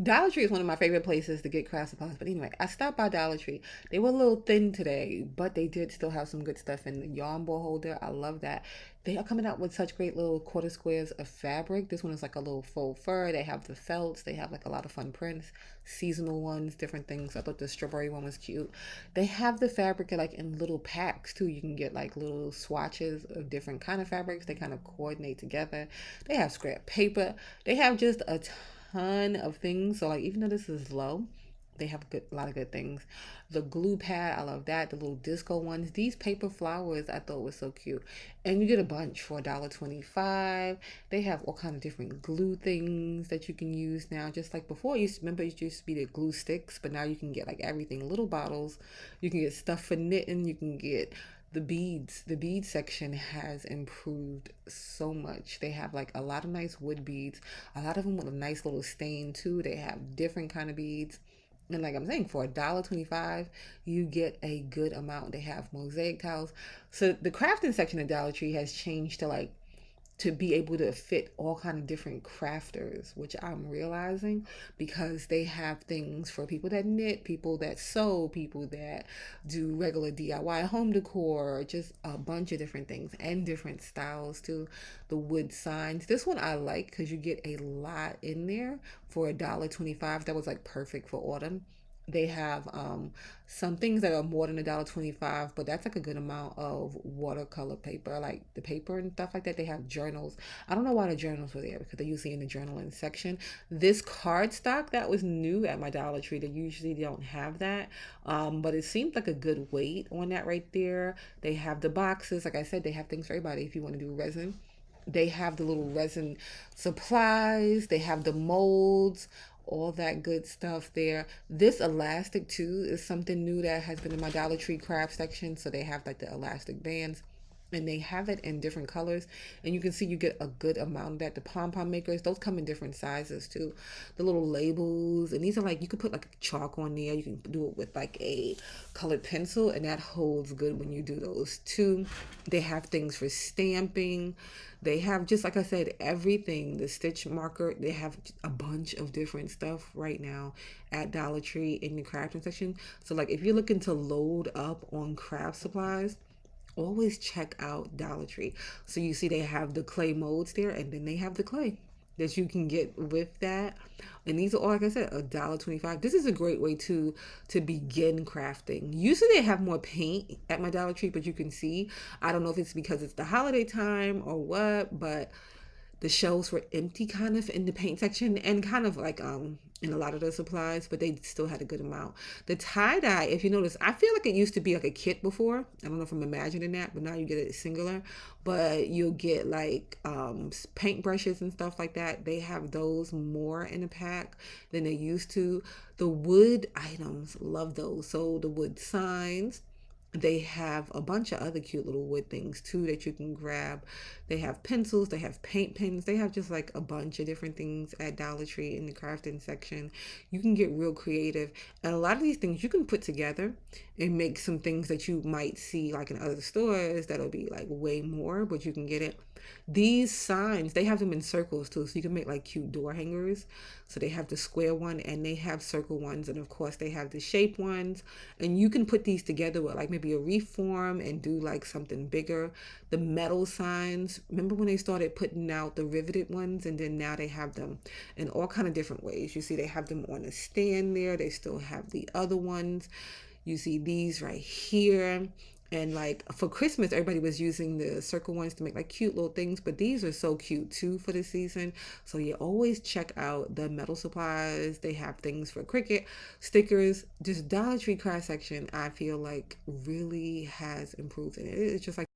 Dollar Tree is one of my favorite places to get craft supplies. But anyway, I stopped by Dollar Tree. They were a little thin today, but they did still have some good stuff in the yarn ball holder. I love that. They are coming out with such great little quarter squares of fabric. This one is like a little faux fur. They have the felts. They have like a lot of fun prints, seasonal ones, different things. I thought the strawberry one was cute. They have the fabric like in little packs too. You can get like little swatches of different kind of fabrics. They kind of coordinate together. They have scrap paper. They have just a ton of things. So like even though this is low, they have a lot of good things. The glue pad, I love that. The little disco ones. These paper flowers I thought was so cute. And you get a bunch for $1.25. They have all kind of different glue things that you can use now. Just like before, you remember it used to be the glue sticks, but now you can get like everything, little bottles. You can get stuff for knitting. You can get the beads. The bead section has improved so much. They have like a lot of nice wood beads, a lot of them with a nice little stain too. They have different kind of beads, and like I'm saying, for $1.25 you get a good amount. They have mosaic tiles. So the crafting section of Dollar Tree has changed to like to be able to fit all kind of different crafters, which I'm realizing, because they have things for people that knit, people that sew, people that do regular DIY home decor, just a bunch of different things and different styles too. The wood signs, this one I like because you get a lot in there for $1.25. That was like perfect for autumn. They have some things that are more than $1.25, but that's like a good amount of watercolor paper, like the paper and stuff like that. They have journals. I don't know why the journals were there because they're usually in the journaling section. This cardstock that was new at my Dollar Tree. They usually don't have that, but it seemed like a good weight on that right there. They have the boxes. Like I said, they have things for everybody if you want to do resin. They have the little resin supplies. They have the molds, all that good stuff there. This elastic too is something new that has been in my Dollar Tree craft section. So they have like the elastic bands, and they have it in different colors, and you can see you get a good amount of that. The pom pom makers, those come in different sizes too. The little labels, and these are like you could put like chalk on there. You can do it with like a colored pencil, and that holds good when you do those too. They have things for stamping. They have, just like I said, everything. The stitch marker, they have a bunch of different stuff right now at Dollar Tree in the crafting section. So like if you're looking to load up on craft supplies, always check out Dollar Tree. So you see they have the clay molds there, and then they have the clay that you can get with that. And these are all, like I said, $1.25. This is a great way to begin crafting. Usually they have more paint at my Dollar Tree, but you can see, I don't know if it's because it's the holiday time or what, but the shelves were empty kind of in the paint section, and kind of like in a lot of the supplies, but they still had a good amount. The tie dye, if you notice, I feel like it used to be like a kit before. I don't know if I'm imagining that, but now you get it singular. But you'll get like paint brushes and stuff like that. They have those more in a pack than they used to. The wood items, love those. So the wood signs, they have a bunch of other cute little wood things too that you can grab. They have pencils, they have paint pens, they have just like a bunch of different things at Dollar Tree in the crafting section. You can get real creative. And a lot of these things you can put together and make some things that you might see like in other stores that'll be like way more, but you can get it. These signs, they have them in circles too, so you can make like cute door hangers. So they have the square one and they have circle ones, and of course they have the shape ones. And you can put these together with like maybe a reform and do like something bigger. The metal signs, remember when they started putting out the riveted ones, and then now they have them in all kind of different ways. You see they have them on a stand there. They still have the other ones. You see these right here. And like for Christmas, everybody was using the circle ones to make like cute little things, but these are so cute too for the season. So you always check out the metal supplies. They have things for Cricut, stickers. Just Dollar Tree craft section, I feel like really has improved, and it's just like